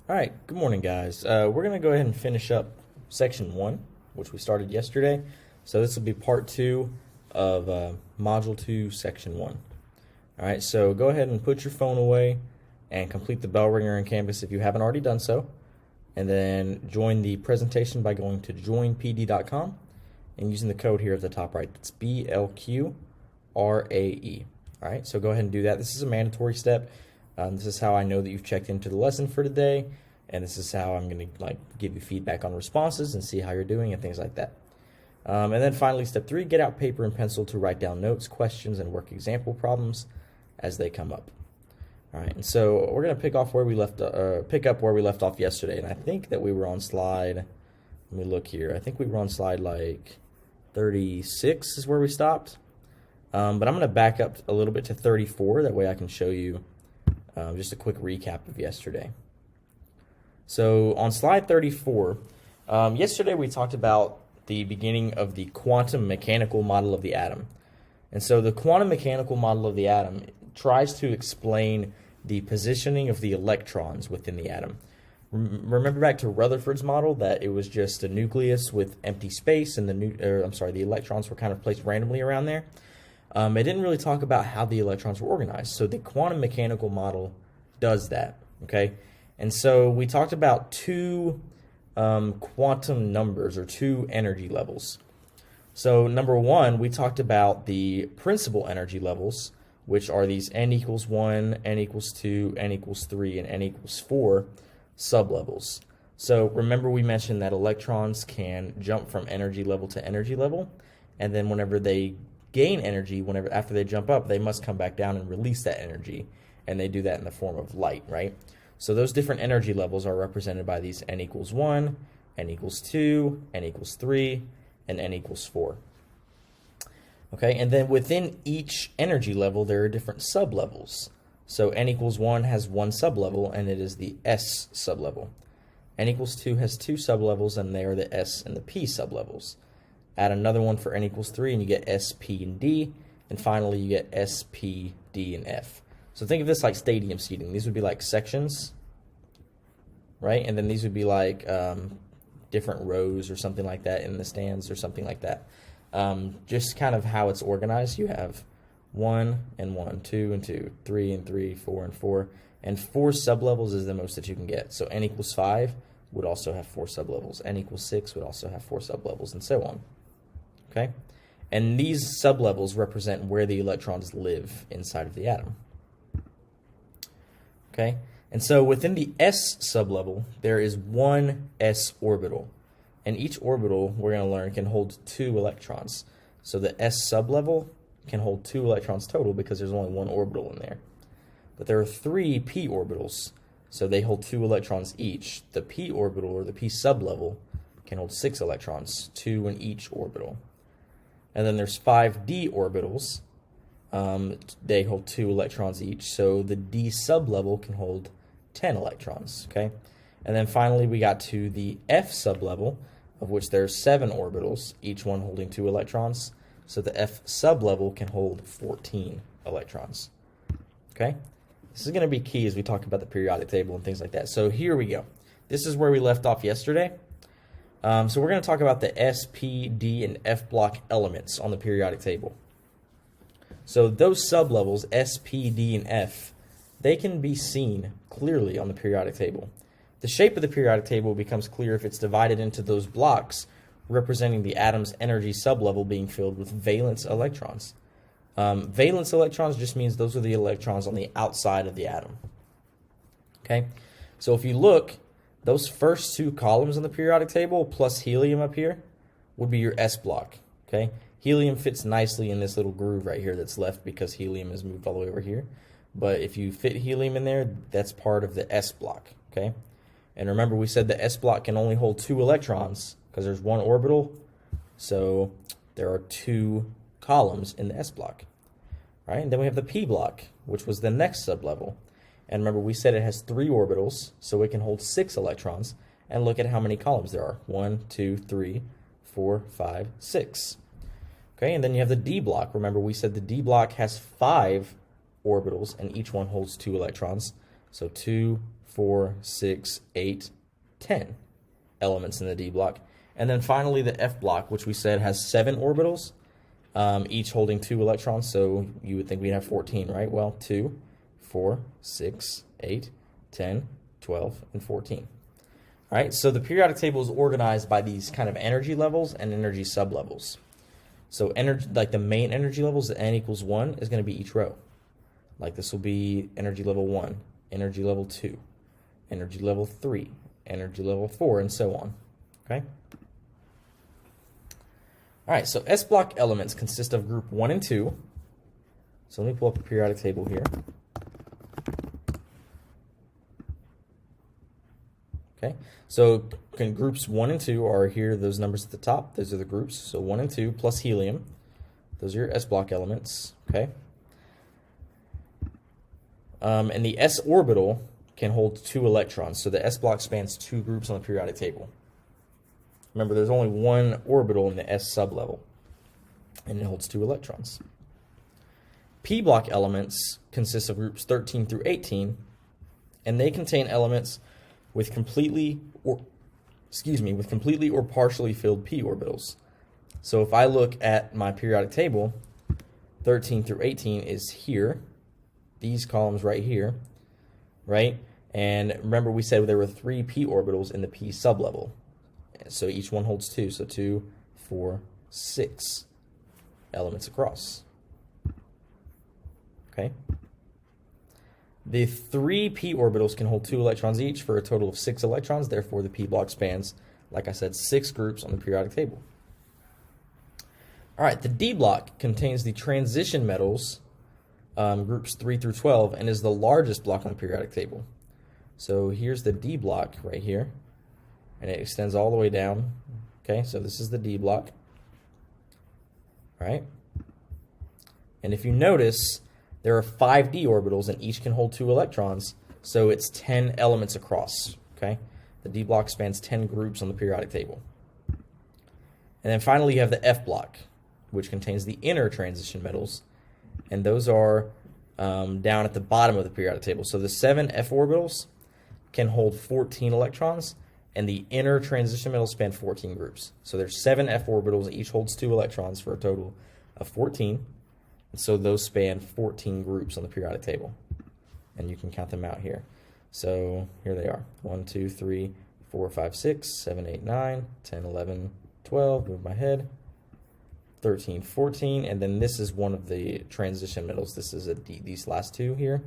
All right, good morning, guys. We're going to go ahead and finish up section 1, which we started yesterday. So this will be part 2 of module 2, section 1. All right, so go ahead and put your phone away and complete the bell ringer in Canvas if you haven't already done so. And then join the presentation by going to joinpd.com and using the code here at the top right. That's BLQRAE. All right, so go ahead and do that. This is a mandatory step. This is how I know that you've checked into the lesson for today, and this is how I'm going to give you feedback on responses and see how you're doing and things like that. And then finally, step 3, get out paper and pencil to write down notes, questions, and work example problems as they come up. All right, and so we're going to pick up where we left off yesterday, and I think that we were on slide. Let me look here. I think we were on slide like 36 is where we stopped. But I'm going to back up a little bit to 34. That way, I can show you just a quick recap of yesterday. So on slide 34, yesterday we talked about the beginning of the quantum mechanical model of the atom. And so the quantum mechanical model of the atom tries to explain the positioning of the electrons within the atom. Remember back to Rutherford's model that it was just a nucleus with empty space, and the electrons were kind of placed randomly around there. It didn't really talk about how the electrons were organized. So the quantum mechanical model does that, okay? And so we talked about two quantum numbers or two energy levels. So number one, we talked about the principal energy levels, which are these n equals 1, n equals 2, n equals 3, and n equals 4 sublevels. So remember we mentioned that electrons can jump from energy level to energy level, and then whenever they gain energy, after they jump up, they must come back down and release that energy, and they do that in the form of light, right? So those different energy levels are represented by these n equals 1, n equals 2, n equals 3, and n equals 4. Okay, and then within each energy level, there are different sublevels. So n equals 1 has one sublevel, and it is the S sublevel. N equals 2 has two sublevels, and they are the S and the P sublevels. Add another one for n equals 3, and you get S, P, and D. And finally, you get S, P, D, and F. So think of this like stadium seating. These would be like sections, right? And then these would be like different rows or something like that in the stands or something like that. Just kind of how it's organized. You have 1 and 1, 2 and 2, 3 and 3, 4 and 4. And 4 sublevels is the most that you can get. So n equals 5 would also have 4 sublevels. N equals 6 would also have 4 sublevels, and so on. Okay? And these sublevels represent where the electrons live inside of the atom. Okay? And so within the S sublevel, there is one S orbital. And each orbital, we're going to learn, can hold 2 electrons. So the S sublevel can hold 2 electrons total because there's only one orbital in there. But there are 3 p orbitals, so they hold 2 electrons each. The p orbital, or the p sublevel, can hold 6 electrons, 2 in each orbital. And then there's 5 d orbitals. They hold 2 electrons each, so the d sublevel can hold 10 electrons, okay? And then finally we got to the f sublevel, of which there's 7 orbitals, each one holding 2 electrons. So the f sublevel can hold 14 electrons, okay? This is going to be key as we talk about the periodic table and things like that. So here we go. This is where we left off yesterday. So we're going to talk about the S, P, D, and F block elements on the periodic table. So those sublevels, S, P, D, and F, they can be seen clearly on the periodic table. The shape of the periodic table becomes clear if it's divided into those blocks representing the atom's energy sublevel being filled with valence electrons. Valence electrons just means those are the electrons on the outside of the atom. Okay, so if you look, those first 2 columns in the periodic table plus helium up here would be your S block. Okay, helium fits nicely in this little groove right here that's left because helium is moved all the way over here. But if you fit helium in there, that's part of the S block. Okay, and remember we said the S block can only hold 2 electrons because there's 1 orbital, so there are 2 columns in the S block, right? And then we have the P block, which was the next sublevel. And remember, we said it has 3 orbitals, so it can hold 6 electrons. And look at how many columns there are. 1, 2, 3, 4, 5, 6. Okay, and then you have the D block. Remember, we said the D block has 5 orbitals, and each one holds 2 electrons. So 2, 4, 6, 8, 10 elements in the D block. And then finally the F block, which we said has 7 orbitals, each holding 2 electrons, so you would think we'd have 14, right? Well, 2, 4, 6, 8, 10, 12, and 14. All right, so the periodic table is organized by these kind of energy levels and energy sublevels. So energy, like the main energy levels, the n equals 1 is going to be each row. Like this will be energy level 1, energy level 2, energy level 3, energy level 4, and so on. Okay? All right, so S block elements consist of group 1 and 2. So let me pull up a periodic table here. Okay, so groups 1 and 2 are here, those numbers at the top. Those are the groups. So 1 and 2 plus helium. Those are your S block elements. Okay. And the S orbital can hold 2 electrons. So the S block spans 2 groups on the periodic table. Remember, there's only 1 orbital in the S sublevel, and it holds 2 electrons. P block elements consist of groups 13 through 18, and they contain elements with completely or partially filled p orbitals. So if I look at my periodic table, 13 through 18 is here, these columns right here, right? And remember we said there were 3 p orbitals in the p sublevel. So each one holds 2, so 2, 4, 6 elements across. Okay? The 3 p orbitals can hold 2 electrons each for a total of 6 electrons. Therefore, the p block spans, like I said, 6 groups on the periodic table. All right, the D block contains the transition metals, groups 3 through 12, and is the largest block on the periodic table. So here's the D block right here, and it extends all the way down. Okay, so this is the D block. All right? And if you notice, there are 5 d orbitals, and each can hold 2 electrons, so it's 10 elements across. Okay, the D block spans 10 groups on the periodic table. And then finally, you have the F block, which contains the inner transition metals, and those are down at the bottom of the periodic table. So the 7 F orbitals can hold 14 electrons, and the inner transition metals span 14 groups. So there's 7 F orbitals, each holds 2 electrons for a total of 14. And so those span 14 groups on the periodic table. And you can count them out here. So here they are. 1, 2, 3, 4, 5, 6, 7, 8, 9, 10, 11, 12. Move my head. 13, 14. And then this is one of the transition metals. This is a D. These last 2 here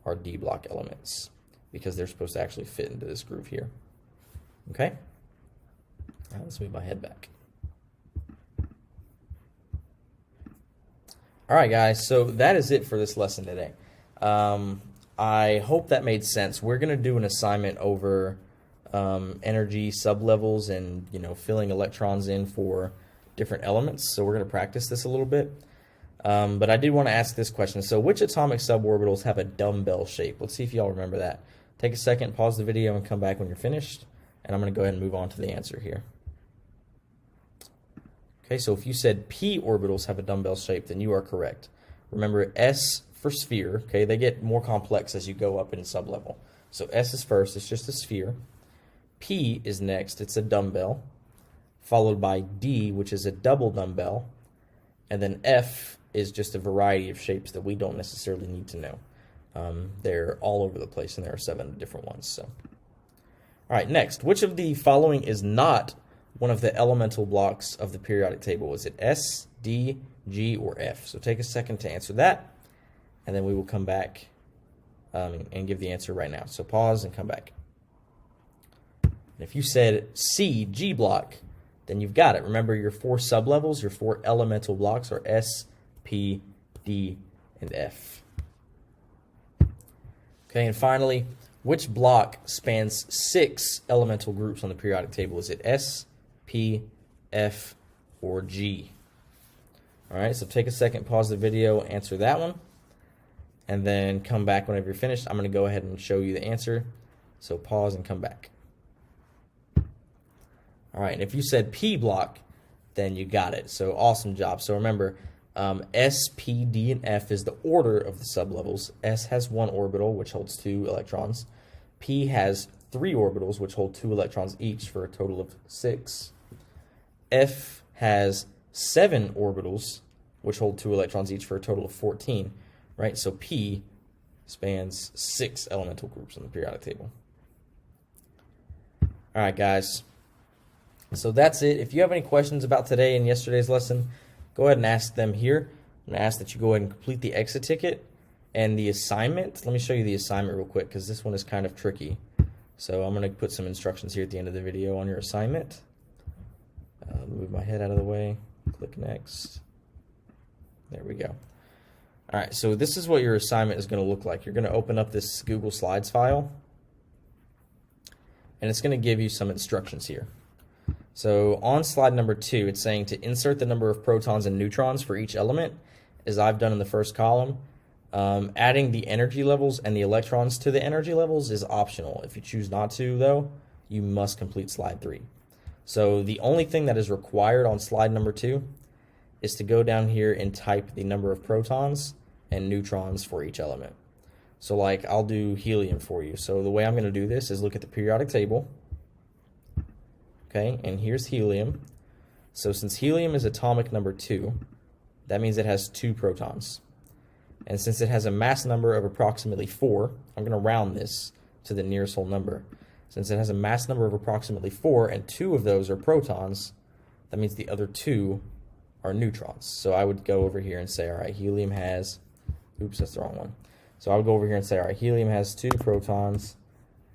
are D block elements, because they're supposed to actually fit into this groove here. Okay? All right, let's move my head back. All right, guys, so that is it for this lesson today. I hope that made sense. We're going to do an assignment over energy sublevels and, filling electrons in for different elements. So we're going to practice this a little bit. But I did want to ask this question. So which atomic suborbitals have a dumbbell shape? Let's see if y'all remember that. Take a second, pause the video, and come back when you're finished. And I'm going to go ahead and move on to the answer here. Okay, so if you said p orbitals have a dumbbell shape, then you are correct. Remember, S for sphere, okay, they get more complex as you go up in sublevel. So S is first, it's just a sphere. P is next, it's a dumbbell, followed by D, which is a double dumbbell, and then F is just a variety of shapes that we don't necessarily need to know. They're all over the place, and there are 7 different ones. So, all right, next, which of the following is not one of the elemental blocks of the periodic table? Is it S, D, G, or F? So take a second to answer that, and then we will come back and give the answer right now. So pause and come back. And if you said C, G block, then you've got it. Remember, your 4 sublevels, your 4 elemental blocks are S, P, D, and F. Okay, and finally, which block spans 6 elemental groups on the periodic table? Is it S, P, F, or G? All right, so take a second, pause the video, answer that one, and then come back whenever you're finished. I'm going to go ahead and show you the answer. So pause and come back. All right, and if you said P block, then you got it. So awesome job. So remember, S, P, D, and F is the order of the sublevels. S has 1 orbital, which holds 2 electrons. P has 3 orbitals, which hold 2 electrons each for a total of 6. F has 7 orbitals, which hold 2 electrons each for a total of 14, right? So P spans 6 elemental groups on the periodic table. All right, guys. So that's it. If you have any questions about today and yesterday's lesson, go ahead and ask them here. I'm going to ask that you go ahead and complete the exit ticket and the assignment. Let me show you the assignment real quick because this one is kind of tricky. So I'm going to put some instructions here at the end of the video on your assignment. Move my head out of the way. Click next. There we go. All right, so this is what your assignment is going to look like. You're going to open up this Google Slides file, and it's going to give you some instructions here. So on slide number 2, it's saying to insert the number of protons and neutrons for each element, as I've done in the first column. Adding the energy levels and the electrons to the energy levels is optional. If you choose not to, though, you must complete slide 3. So the only thing that is required on slide number 2 is to go down here and type the number of protons and neutrons for each element. So like I'll do helium for you. So the way I'm going to do this is look at the periodic table. Okay, and here's helium. So since helium is atomic number 2, that means it has 2 protons. And since it has a mass number of approximately 4, I'm going to round this to the nearest whole number. Since it has a mass number of approximately 4 and 2 of those are protons, that means the other 2 are neutrons. So I would go over here and say, all right, helium has, oops, that's the wrong one. So I would go over here and say, all right, helium has 2 protons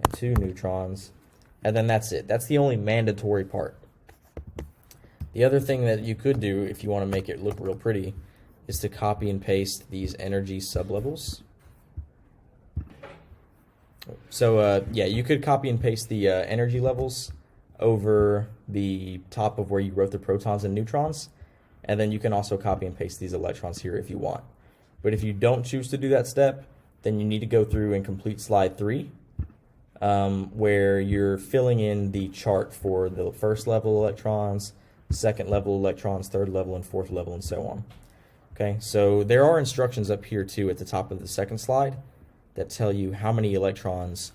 and 2 neutrons, and then that's it. That's the only mandatory part. The other thing that you could do if you want to make it look real pretty is to copy and paste these energy sublevels. So yeah, you could copy and paste the energy levels over the top of where you wrote the protons and neutrons, and then you can also copy and paste these electrons here if you want. But if you don't choose to do that step, then you need to go through and complete slide 3, where you're filling in the chart for the first level electrons, second level electrons, third level, and fourth level, and so on. Okay, so there are instructions up here too at the top of the second slide that tell you how many electrons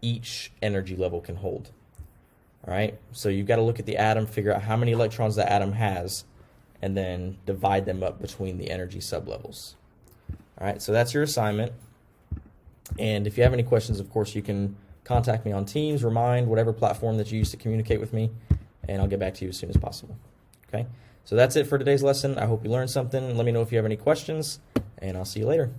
each energy level can hold. All right, so you've got to look at the atom, figure out how many electrons the atom has, and then divide them up between the energy sublevels. All right, so that's your assignment. And if you have any questions, of course, you can contact me on Teams, Remind, whatever platform that you use to communicate with me, and I'll get back to you as soon as possible. Okay, so that's it for today's lesson. I hope you learned something. Let me know if you have any questions, and I'll see you later.